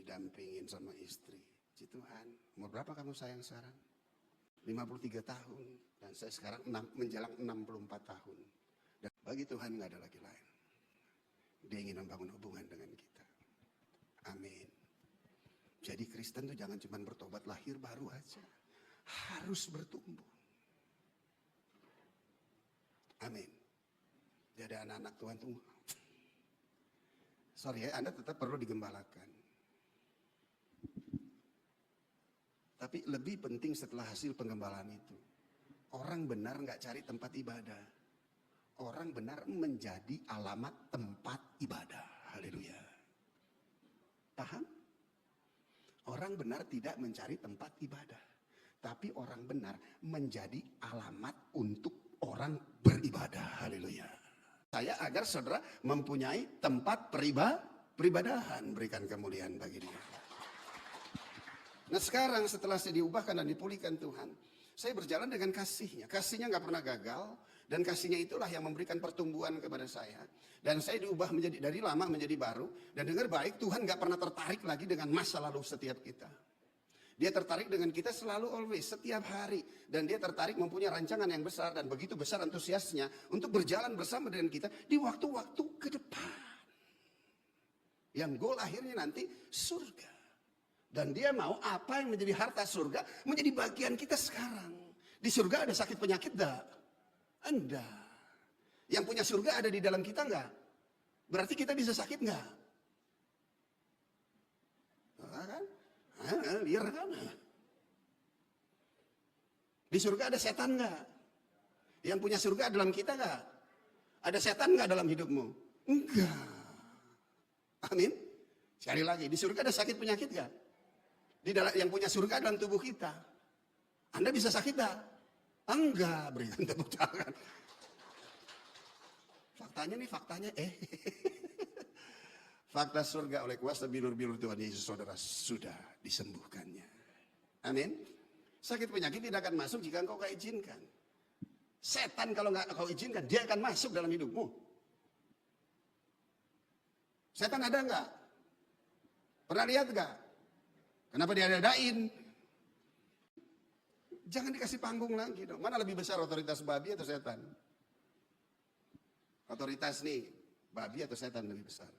didampingin sama istri. Puji Tuhan, umur berapa kamu sayang sekarang? 53 tahun. Dan saya sekarang menjelang 64 tahun. Dan bagi Tuhan gak ada lagi lain. Dia ingin membangun hubungan dengan kita. Amin. Jadi Kristen itu jangan cuma bertobat lahir baru aja. Harus bertumbuh. Amin. Jadi anak-anak Tuhan tuh, sorry ya, Anda tetap perlu digembalakan. Tapi lebih penting setelah hasil penggembalaan itu, orang benar nggak cari tempat ibadah. Orang benar menjadi alamat tempat ibadah. Haleluya. Paham? Orang benar tidak mencari tempat ibadah. Tapi orang benar menjadi alamat untuk orang beribadah. Haleluya. Saya agar saudara mempunyai tempat peribadahan. Berikan kemuliaan bagi dia. Nah sekarang setelah saya diubahkan dan dipulihkan Tuhan, saya berjalan dengan kasihnya. Kasihnya nggak pernah gagal. Dan kasihnya itulah yang memberikan pertumbuhan kepada saya. Dan saya diubah menjadi dari lama menjadi baru. Dan dengar baik, Tuhan nggak pernah tertarik lagi dengan masa lalu setiap kita. Dia tertarik dengan kita selalu, always, setiap hari. Dan dia tertarik mempunyai rancangan yang besar dan begitu besar antusiasnya untuk berjalan bersama dengan kita di waktu-waktu ke depan. Yang goal akhirnya nanti surga. Dan dia mau apa yang menjadi harta surga menjadi bagian kita sekarang. Di surga ada sakit penyakit enggak? Enggak. Yang punya surga ada di dalam kita enggak? Berarti kita bisa sakit enggak? Kan? Liar kan? Di surga ada setan enggak? Yang punya surga dalam kita enggak? Ada setan enggak dalam hidupmu? Enggak. Amin. Sekali lagi, di surga ada sakit penyakit enggak? Yang punya surga dalam tubuh kita. Anda bisa sakit enggak? Enggak. Berikan tepuk tangan. Faktanya fakta surga oleh kuasa bilur-bilur Tuhan Yesus saudara sudah disembuhkannya. Amin. Sakit penyakit tidak akan masuk jika engkau izinkan. Setan kalau nggak kau izinkan, dia akan masuk dalam hidupmu. Setan ada nggak? Pernah lihat nggak? Kenapa dia adain? Jangan dikasih panggung lagi dong. Mana lebih besar otoritas babi atau setan? Otoritas nih, babi atau setan lebih besar?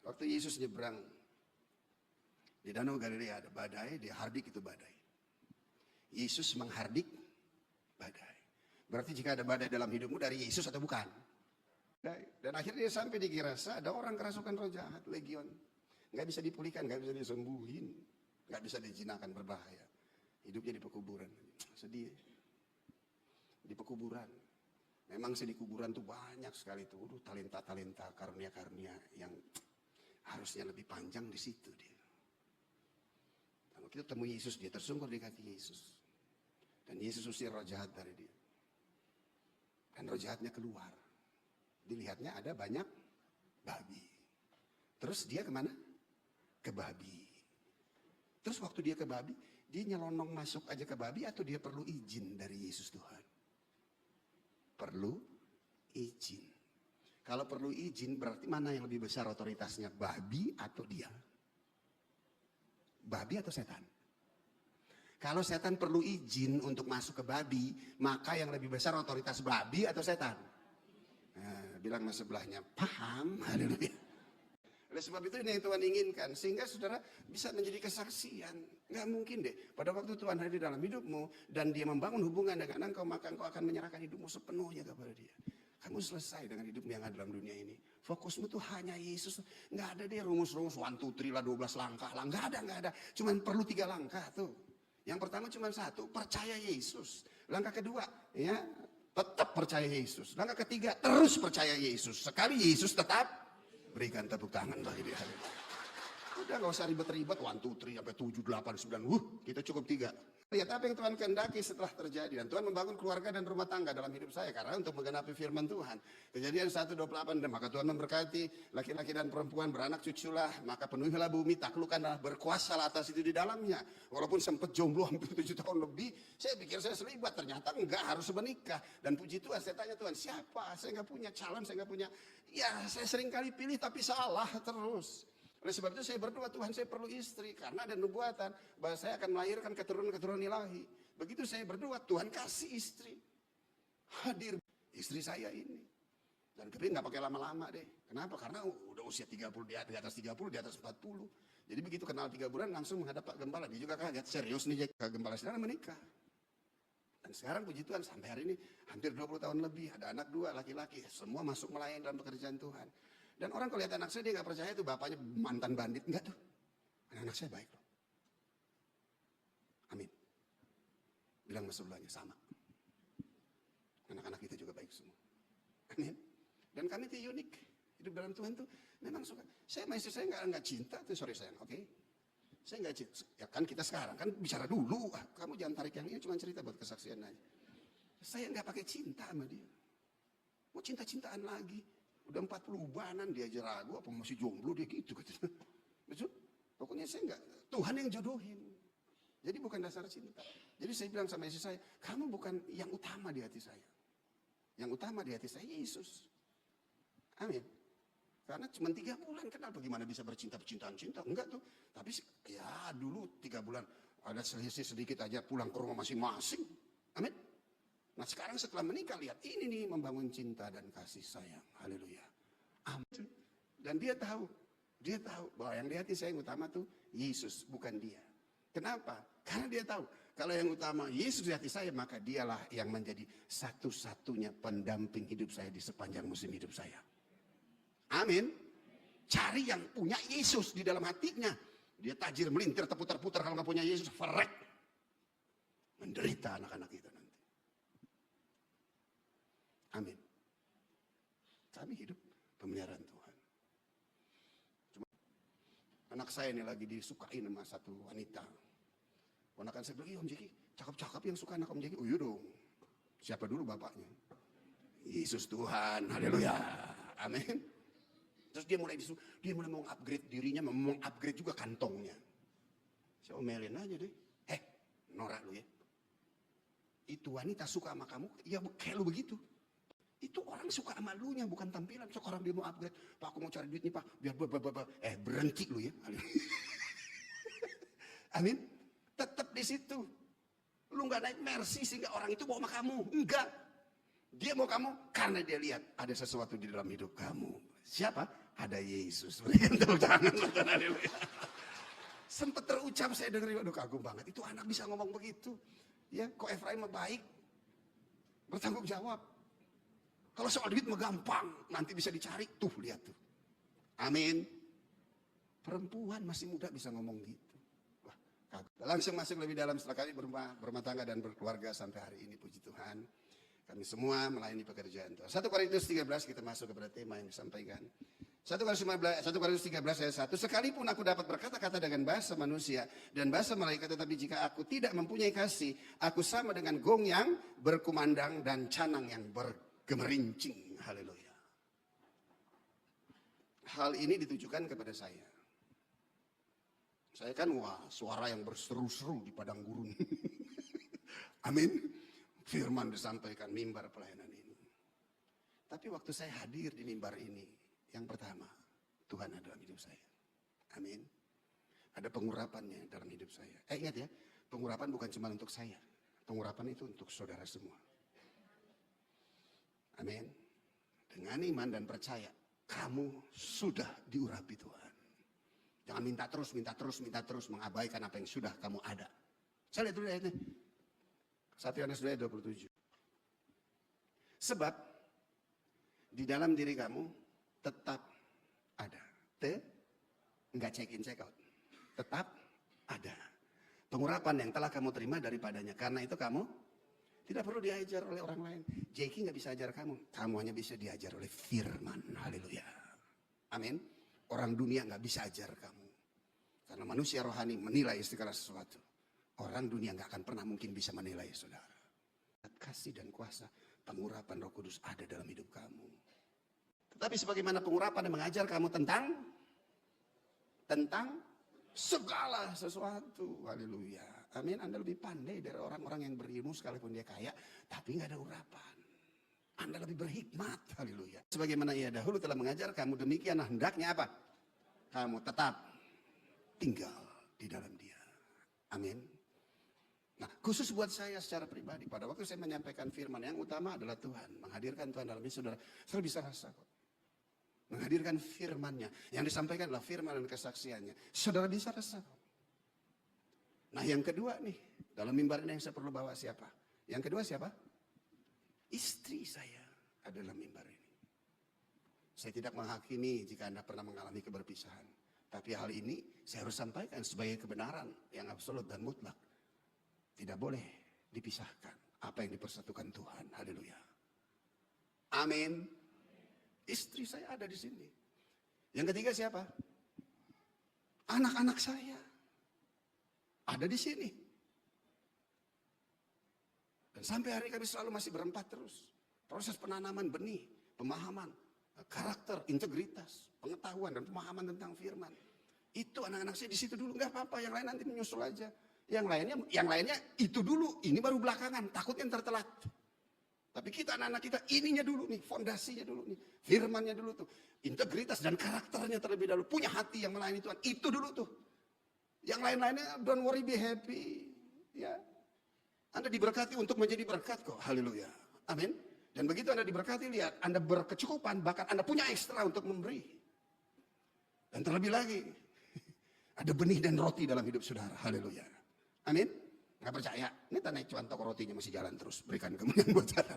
Waktu Yesus nyebrang di Danau Galilea ada badai, dia hardik itu badai. Yesus menghardik badai. Berarti jika ada badai dalam hidupmu dari Yesus atau bukan? Dan akhirnya dia sampai di Gerasa, ada orang kerasukan roh jahat, legion. Nggak bisa dipulihkan, nggak bisa disembuhin, nggak bisa dijinakan, berbahaya. Hidupnya di pekuburan. Sedih. Di pekuburan. Memang sih di kuburan tuh banyak sekali tuh, talenta-talenta, karunia-karunia yang harusnya lebih panjang di situ dia. Kalau kita temu Yesus, dia tersungkur di kaki Yesus. Dan Yesus usir roh jahat dari dia. Dan roh jahatnya keluar. Dilihatnya ada banyak babi. Terus dia kemana? Ke babi. Terus waktu dia ke babi, dia nyelonong masuk aja ke babi atau dia perlu izin dari Yesus Tuhan? Perlu izin. Kalau perlu izin berarti mana yang lebih besar otoritasnya? Babi atau dia? Babi atau setan? Kalau setan perlu izin untuk masuk ke babi, maka yang lebih besar otoritas babi atau setan? Nah, bilang sama sebelahnya, paham? Haleluya. Oleh sebab itu ini yang Tuhan inginkan. Sehingga saudara bisa menjadi kesaksian. Nggak mungkin deh. Pada waktu Tuhan hadir dalam hidupmu. Dan dia membangun hubungan dengan engkau. Maka engkau akan menyerahkan hidupmu sepenuhnya kepada dia. Kamu selesai dengan hidupmu yang ada dalam dunia ini. Fokusmu tuh hanya Yesus. Nggak ada deh rumus-rumus 1, 2, 3 lah 12 langkah lah. Nggak ada. Cuman perlu 3 langkah tuh. Yang pertama cuma 1. Percaya Yesus. Langkah kedua. Ya, tetap percaya Yesus. Langkah ketiga. Terus percaya Yesus. Sekali Yesus tetap. Berikan tepuk tangan bagi dia. Udah nggak usah ribet-ribet, 1, 2, 3, sampai 7, 8, 9, kita cukup 3. Lihat apa yang Tuhan kehendaki setelah terjadi. Dan Tuhan membangun keluarga dan rumah tangga dalam hidup saya. Karena untuk menggenapi firman Tuhan. Kejadian 1:28, maka Tuhan memberkati laki-laki dan perempuan, beranak cuculah. Maka penuhilah bumi, taklukkanlah, berkuasalah atas itu di dalamnya. Walaupun sempat jomblo hampir 7 tahun lebih, saya pikir saya selibat. Ternyata enggak, harus menikah. Dan puji Tuhan, saya tanya Tuhan, siapa? Saya nggak punya calon, saya nggak punya. Ya, saya sering kali pilih tapi salah terus. Oleh sebab itu saya berdoa, Tuhan saya perlu istri. Karena ada nubuatan bahwa saya akan melahirkan keturunan-keturunan ilahi. Begitu saya berdoa, Tuhan kasih istri. Hadir istri saya ini. Dan keping nggak pakai lama-lama deh. Kenapa? Karena udah usia 30, di atas 30, di atas 40. Jadi begitu kenal 3 bulan langsung menghadap Pak Gembala. Dia juga kaget, serius nih Pak Gembala sedang menikah. Dan sekarang puji Tuhan sampai hari ini hampir 20 tahun lebih. Ada anak 2 laki-laki. Semua masuk melayani dalam pekerjaan Tuhan. Dan orang kalau lihat anak saya, dia gak percaya tuh bapaknya mantan bandit. Enggak tuh. Anak saya baik loh. Amin. Bilang sama sebelahnya, sama. Anak-anak kita juga baik semua. Amin. Dan kami tuh unik. Hidup dalam Tuhan tuh memang suka. Saya sama istri saya gak cinta tuh, sorry sayang, oke? Saya gak cinta. Ya kan kita sekarang, kan bicara dulu. Kamu jangan tarik yang ini, cuma cerita buat kesaksian aja. Saya gak pakai cinta sama dia. Mau cinta-cintaan lagi. Udah 40 ubanan dia aja ragu apa masih jomblo dia gitu. Betul? Pokoknya saya enggak, Tuhan yang jodohin. Jadi bukan dasar cinta. Jadi saya bilang sama istri saya, kamu bukan yang utama di hati saya. Yang utama di hati saya Yesus. Amin. Karena cuma 3 bulan kenal bagaimana bisa bercinta-cinta. Enggak tuh. Tapi ya dulu 3 bulan ada selisih sedikit aja pulang ke rumah masing-masing. Amin. Nah sekarang setelah menikah lihat ini nih membangun cinta dan kasih sayang. Haleluya. Amin. Dan dia tahu bahwa yang di hati saya yang utama tuh Yesus, bukan dia. Kenapa? Karena dia tahu kalau yang utama Yesus di hati saya, maka dialah yang menjadi satu-satunya pendamping hidup saya di sepanjang musim hidup saya. Amin. Cari yang punya Yesus di dalam hatinya. Dia tajir melintir terputar-putar, kalau nggak punya Yesus ferek. Menderita anak-anak kita. Amin. Kami hidup pemeliharaan Tuhan. Cuma anak saya ini lagi disukai sama satu wanita. Ponakan saya bilang, Om Jeki, cakep-cakep yang suka anak Om Jeki. Oh iya dong. Siapa dulu bapaknya? Yesus Tuhan. Haleluya. Amin. Terus dia mulai mau upgrade dirinya, mau upgrade juga kantongnya. Saya omelin aja deh. Norak lu ya. Itu wanita suka sama kamu, ya kayak lu begitu. Itu orang suka sama lu nya, bukan tampilan. Sekarang dia mau upgrade, Pak aku mau cari duit nih Pak, biar berhenti lu ya. Amin. Tetap di situ. Lu nggak naik Mercy sehingga orang itu mau sama kamu. Enggak. Dia mau kamu karena dia lihat ada sesuatu di dalam hidup kamu. Siapa? Ada Yesus. Berikan tepuk tangan. Sempat terucap saya dengerin, aduh kagum banget. Itu anak bisa ngomong begitu. Ya, kok Efraim baik. Bertanggung jawab. Kalau soal duit mah gampang, nanti bisa dicari. Tuh, lihat tuh. Amin. Perempuan masih muda bisa ngomong gitu. Wah, kagum. Langsung masuk lebih dalam setelah kami berumah tangga dan berkeluarga sampai hari ini, puji Tuhan. Kami semua melayani pekerjaan Tuhan. 1 Korintus 13 kita masuk kepada tema yang disampaikan. 1 Korintus 13 ayat 1. Sekalipun aku dapat berkata-kata dengan bahasa manusia dan bahasa malaikat, tetapi jika aku tidak mempunyai kasih, aku sama dengan gong yang berkumandang dan canang yang bergemerincing. Haleluya. Hal ini ditujukan kepada saya. Saya kan suara yang berseru-seru di padang gurun. Amin. Firman disampaikan, mimbar pelayanan ini. Tapi waktu saya hadir di mimbar ini, yang pertama, Tuhan ada dalam hidup saya. Amin. Ada pengurapannya dalam hidup saya. Ingat ya, pengurapan bukan cuma untuk saya. Pengurapan itu untuk saudara semua. Amin. Dengan iman dan percaya, kamu sudah diurapi Tuhan. Jangan minta terus, mengabaikan apa yang sudah kamu ada. Saya lihat dulu ayatnya. 1 Yohanes 2 ayat 27. Sebab di dalam diri kamu tetap ada. Enggak check in check out. Tetap ada pengurapan yang telah kamu terima daripadanya. Karena itu kamu tidak perlu diajar oleh orang lain. Jeki nggak bisa ajar kamu. Kamu hanya bisa diajar oleh firman. Haleluya. Amin. Orang dunia nggak bisa ajar kamu. Karena manusia rohani menilai segala sesuatu. Orang dunia nggak akan pernah mungkin bisa menilai, saudara. Kasih dan kuasa pengurapan Roh Kudus ada dalam hidup kamu. Tetapi sebagaimana pengurapan yang mengajar kamu tentang segala sesuatu. Haleluya. Amin. Anda lebih pandai dari orang-orang yang berilmu sekalipun dia kaya, tapi nggak ada urapan. Anda lebih berhikmat. Haleluya. Sebagaimana ia dahulu telah mengajar kamu, demikian hendaknya apa? Kamu tetap tinggal di dalam dia. Amin. Nah, khusus buat saya secara pribadi, pada waktu saya menyampaikan firman, yang utama adalah Tuhan. Menghadirkan Tuhan dalam hidup saudara. Saudara bisa rasa kok. Menghadirkan firman-Nya. Yang disampaikan adalah firman dan kesaksiannya. Saudara bisa rasa kok. Nah, yang kedua nih, dalam mimbar ini yang saya perlu bawa siapa? Yang kedua siapa? Istri saya ada dalam mimbar ini. Saya tidak menghakimi jika Anda pernah mengalami keberpisahan. Tapi hal ini saya harus sampaikan sebagai kebenaran yang absolut dan mutlak. Tidak boleh dipisahkan apa yang dipersatukan Tuhan. Haleluya. Amin. Istri saya ada di sini. Yang ketiga siapa? Anak-anak saya ada di sini. Dan sampai hari kami selalu masih berempat terus. Proses penanaman benih, pemahaman, karakter, integritas, pengetahuan dan pemahaman tentang firman. Itu anak-anak saya di situ dulu, nggak apa-apa, yang lain nanti menyusul aja. Yang lainnya itu dulu, ini baru belakangan, takutnya ntar telat. Tapi kita anak-anak kita ininya dulu nih, fondasinya dulu nih, firmannya dulu tuh, integritas dan karakternya terlebih dahulu, punya hati yang melayani Tuhan, itu dulu tuh. Yang lain-lainnya don't worry, be happy, ya. Anda diberkati untuk menjadi berkat kok, haleluya, amin. Dan begitu Anda diberkati, lihat, Anda berkecukupan, bahkan Anda punya ekstra untuk memberi. Dan terlebih lagi, ada benih dan roti dalam hidup saudara, haleluya. Amin. Nggak percaya? Ini tanah cuan toko rotinya masih jalan terus. Berikan kemudian buat saya.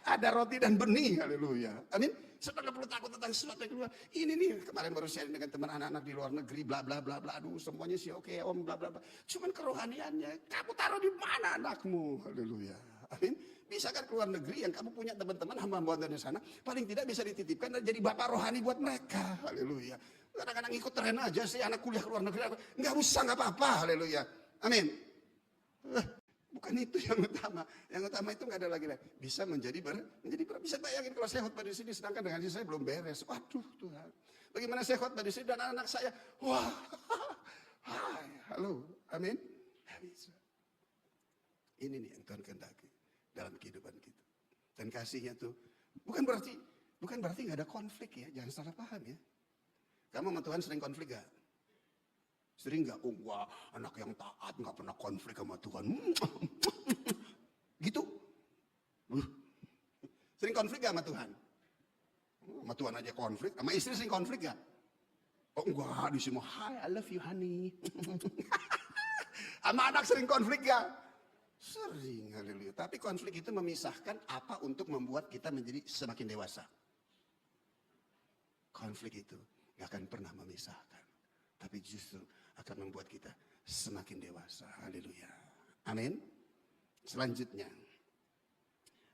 Ada roti dan benih. Haleluya. Amin. Saudara perlu takut tentang sesuatu yang keluar. Ini nih kemarin baru sharing dengan teman anak-anak di luar negeri. Bla bla bla bla. Aduh semuanya sih oke om bla bla bla. Cuman kerohaniannya. Kamu taruh di mana anakmu? Haleluya. Amin. Bisa kan keluar negeri yang kamu punya teman-teman hamba-hamba di sana. Paling tidak bisa dititipkan dan jadi bapak rohani buat mereka. Haleluya. Kadang-kadang ikut tren aja sih anak kuliah ke luar negeri. Nggak usah, nggak apa-apa. Haleluya. Amin. Bukan itu yang utama. Yang utama itu nggak ada lagi. Bisa menjadi bisa bayangin kalau saya khotbah di sini sedangkan dengan saya belum beres. Waduh Tuhan. Bagaimana saya khotbah di sini dan anak saya. Wah. Hai, halo. Amin. Bisa. Ini nih yang Tuhan kehendaki dalam kehidupan kita. Dan kasihnya tuh bukan berarti nggak ada konflik ya. Jangan salah paham ya. Kamu sama Tuhan sering konflik gak? Sering gak? Oh gua anak yang taat gak pernah konflik sama Tuhan. Gitu. Sering konflik gak sama Tuhan? Sama Tuhan aja konflik. Sama istri sering konflik gak? Oh enggak, di semua. Hi, I love you honey. Sama anak sering konflik gak? Sering, haleluya. Tapi konflik itu memisahkan apa untuk membuat kita menjadi semakin dewasa. Konflik itu gak akan pernah memisahkan. Tapi justru akan membuat kita semakin dewasa. Haleluya. Amin. Selanjutnya.